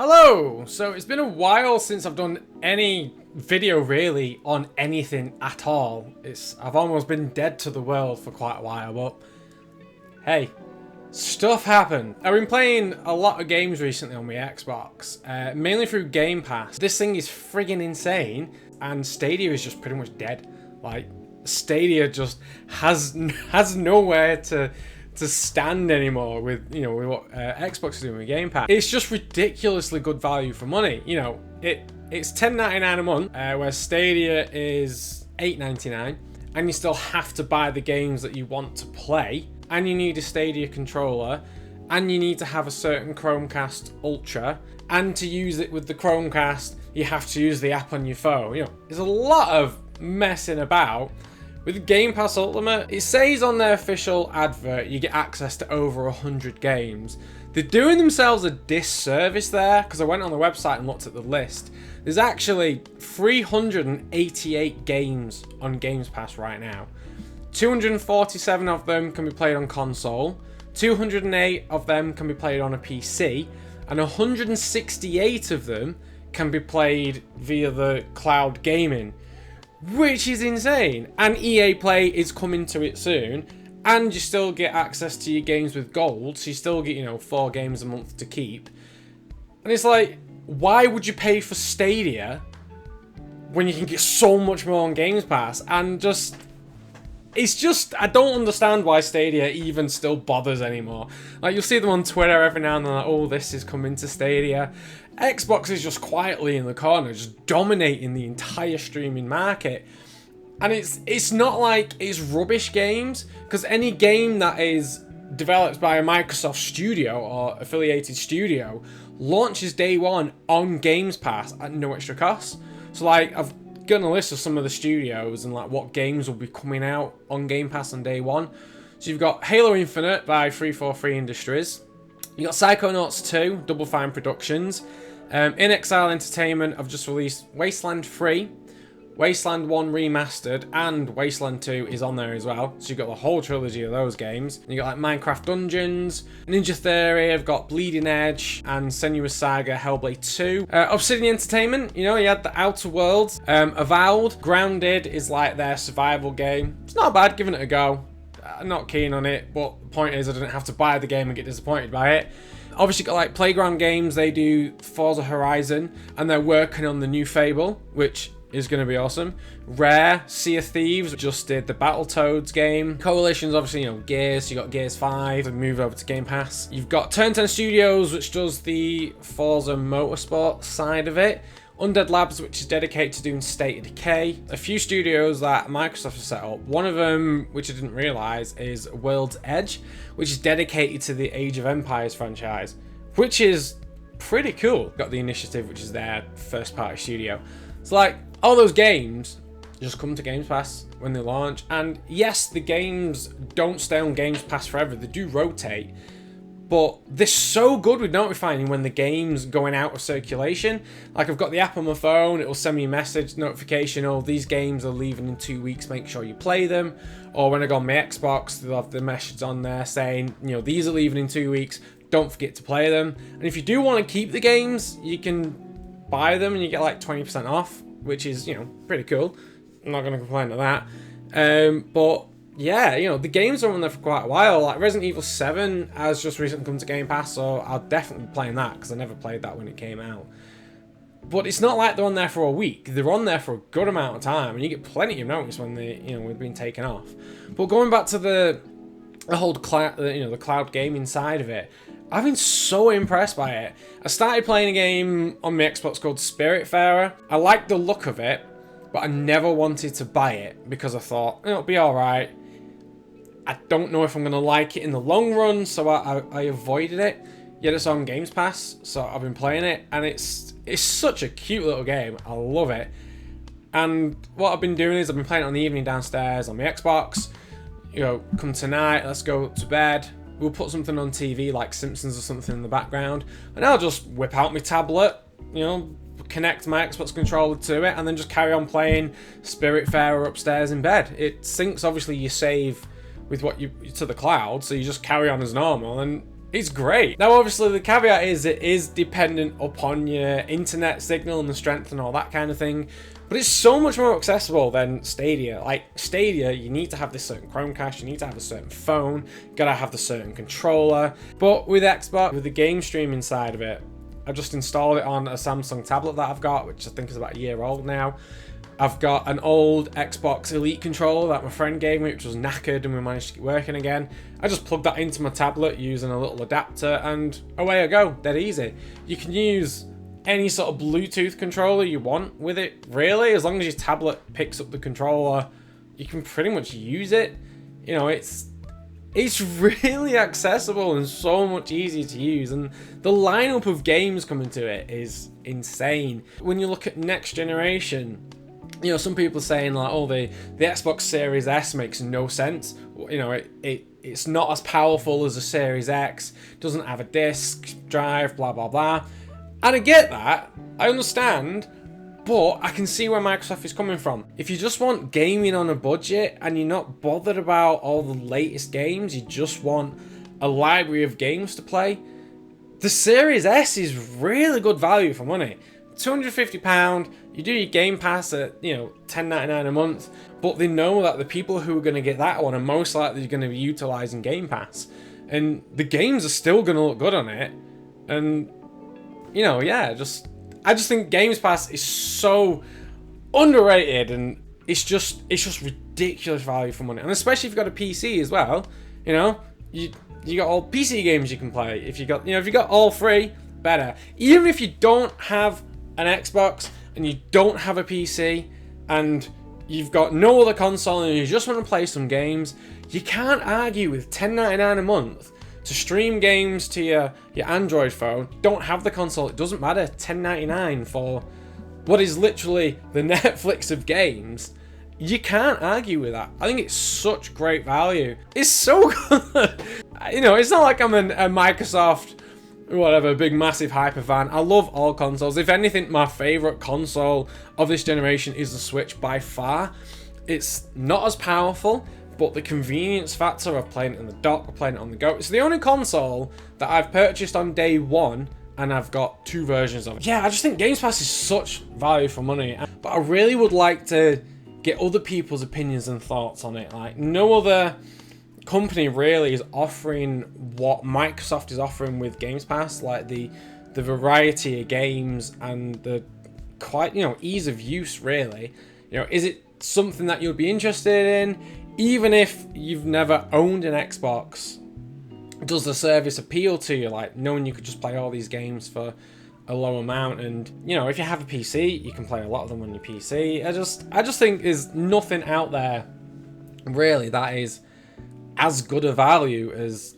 Hello! So it's been a while since I've done any video really on anything at all. I've almost been dead to the world for quite a while, but hey, stuff happened. I've been playing a lot of games recently on my Xbox, mainly through Game Pass. This thing is friggin' insane, and Stadia is just pretty much dead. Like, Stadia just has nowhere to stand anymore with what Xbox is doing with Game Pass. It's just ridiculously good value for money. It's $10.99 a month, where Stadia is $8.99, and you still have to buy the games that you want to play, and you need a Stadia controller, and you need to have a certain Chromecast Ultra, and to use it with the Chromecast you have to use the app on your phone. There's a lot of messing about. With Game Pass Ultimate, it says on their official advert you get access to over 100 games. They're doing themselves a disservice there, because I went on the website and looked at the list. There's actually 388 games on Game Pass right now. 247 of them can be played on console, 208 of them can be played on a PC, and 168 of them can be played via the cloud gaming. Which is insane. And EA Play is coming to it soon, and you still get access to your games with gold, so you still get 4 games a month to keep. And it's like, why would you pay for Stadia when you can get so much more on Games Pass? And I don't understand why Stadia even still bothers anymore. Like, you'll see them on Twitter every now and then, like, oh, this is coming to Stadia. Xbox is just quietly in the corner, just dominating the entire streaming market. And it's not like it's rubbish games, because any game that is developed by a Microsoft studio or affiliated studio launches day one on Games Pass at no extra cost. So, like, I've got a list of some of the studios and like what games will be coming out on Game Pass on day one. So you've got Halo Infinite by 343 Industries. You got Psychonauts 2, Double Fine Productions. In Exile Entertainment have just released Wasteland 3, Wasteland 1 Remastered, and Wasteland 2 is on there as well. So you've got the whole trilogy of those games. And you got like Minecraft Dungeons, Ninja Theory, I've got Bleeding Edge, and Senua's Saga Hellblade 2. Obsidian Entertainment, you had the Outer Worlds. Avowed, Grounded is like their survival game. It's not bad, giving it a go. I'm not keen on it, but the point is I didn't have to buy the game and get disappointed by it. Obviously got like Playground Games, they do Forza Horizon, and they're working on the new Fable, which is going to be awesome. Rare, Sea of Thieves just did the Battletoads game. Coalition's obviously, Gears, you got Gears 5, and move over to Game Pass. You've got Turn 10 Studios, which does the Forza Motorsport side of it. Undead Labs, which is dedicated to doing State of Decay. A few studios that Microsoft has set up. One of them, which I didn't realise, is World's Edge, which is dedicated to the Age of Empires franchise, which is pretty cool. Got The Initiative, which is their first-party studio. So, like, all those games just come to Games Pass when they launch. And yes, the games don't stay on Games Pass forever. They do rotate. But they're so good with notifying when the game's going out of circulation. Like, I've got the app on my phone, it'll send me a message notification, oh, these games are leaving in 2 weeks, make sure you play them. Or when I go on my Xbox, they'll have the message on there saying, these are leaving in 2 weeks, don't forget to play them. And if you do want to keep the games, you can buy them and you get like 20% off, which is, pretty cool. I'm not going to complain to that. But yeah, the games are on there for quite a while. Like Resident Evil 7 has just recently come to Game Pass, so I'll definitely be playing that, because I never played that when it came out. But it's not like they're on there for a week. They're on there for a good amount of time, and you get plenty of notice when they've been taken off. But going back to the whole cloud, the cloud gaming side of it, I've been so impressed by it. I started playing a game on my Xbox called Spiritfarer. I liked the look of it, but I never wanted to buy it because I thought it'll be alright. I don't know if I'm going to like it in the long run, so I avoided it. Yet it's on Games Pass, so I've been playing it, and it's such a cute little game. I love it. And what I've been doing is I've been playing it on the evening downstairs on my Xbox. Come tonight, let's go to bed. We'll put something on TV like Simpsons or something in the background, and I'll just whip out my tablet, connect my Xbox controller to it, and then just carry on playing Spiritfarer upstairs in bed. It syncs, obviously, your save with to the cloud, so you just carry on as normal, and It's great. Now, obviously, the caveat is it is dependent upon your internet signal and the strength and all that kind of thing. But it's so much more accessible than Stadia. Like, Stadia, you need to have this certain Chromecast, you need to have a certain phone, you gotta have the certain controller. But with Xbox, with the game streaming side of it, I just installed it on a Samsung tablet that I've got, which I think is about a year old now. I've got an old Xbox Elite controller that my friend gave me, which was knackered, and we managed to get working again. I just plugged that into my tablet using a little adapter, and away I go. Dead easy. You can use any sort of Bluetooth controller you want with it, really. As long as your tablet picks up the controller, you can pretty much use it. You know, it's really accessible and so much easier to use, and the lineup of games coming to it is insane. When you look at next generation, you know, some people are saying like, oh, the Xbox Series S makes no sense. You know, it's not as powerful as the Series X, doesn't have a disk drive, blah, blah, blah. And I get that, I understand, but I can see where Microsoft is coming from. If you just want gaming on a budget and you're not bothered about all the latest games, you just want a library of games to play, the Series S is really good value for money. £250, you do your Game Pass at, you know, $10.99 a month, but they know that the people who are going to get that one are most likely going to be utilising Game Pass. And the games are still going to look good on it. And, you know, yeah, I just think Games Pass is so underrated, and it's just ridiculous value for money. And especially if you've got a PC as well, you know, you got all PC games you can play. If you got all three, better. Even if you don't have an Xbox and you don't have a PC and you've got no other console and you just want to play some games, you can't argue with $10.99 a month to stream games to your Android phone. Don't have the console, it doesn't matter. $10.99 for what is literally the Netflix of games. You can't argue with that. I think it's such great value. It's so good. You know, it's not like I'm a Microsoft whatever, big massive hyper fan. I love all consoles. If anything, my favorite console of this generation is the Switch by far. It's not as powerful, but the convenience factor of playing it in the dock or playing it on the go. It's the only console that I've purchased on day one, and I've got two versions of it. Yeah, I just think Games Pass is such value for money, but I really would like to get other people's opinions and thoughts on it. Like, no other company really is offering what Microsoft is offering with Games Pass, like the variety of games and the quite, you know, ease of use, really. You know, is it something that you'll be interested in? Even if you've never owned an Xbox, does the service appeal to you, like knowing you could just play all these games for a low amount? And, you know, if you have a PC, you can play a lot of them on your PC. I just think there's nothing out there really that is as good a value as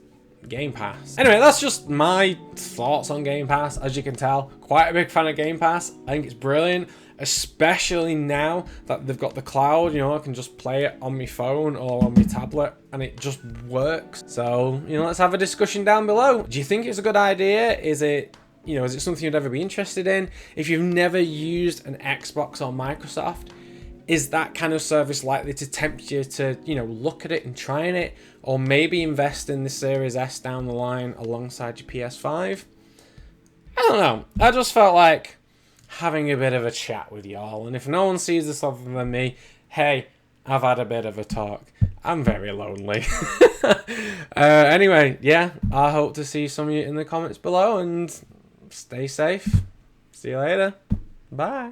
Game Pass. Anyway, that's just my thoughts on Game Pass. As you can tell, quite a big fan of Game Pass. I think it's brilliant, especially now that they've got the cloud. You know, I can just play it on my phone or on my tablet and it just works. So, you know, let's have a discussion down below. Do you think it's a good idea? Is it, you know, is it something you'd ever be interested in? If you've never used an Xbox or Microsoft, is that kind of service likely to tempt you to, you know, look at it and trying it, or maybe invest in the Series S down the line alongside your PS5? I don't know. I just felt like having a bit of a chat with y'all, and if no one sees this other than me, hey, I've had a bit of a talk. I'm very lonely. Anyway, yeah, I hope to see some of you in the comments below, and stay safe. See you later. Bye.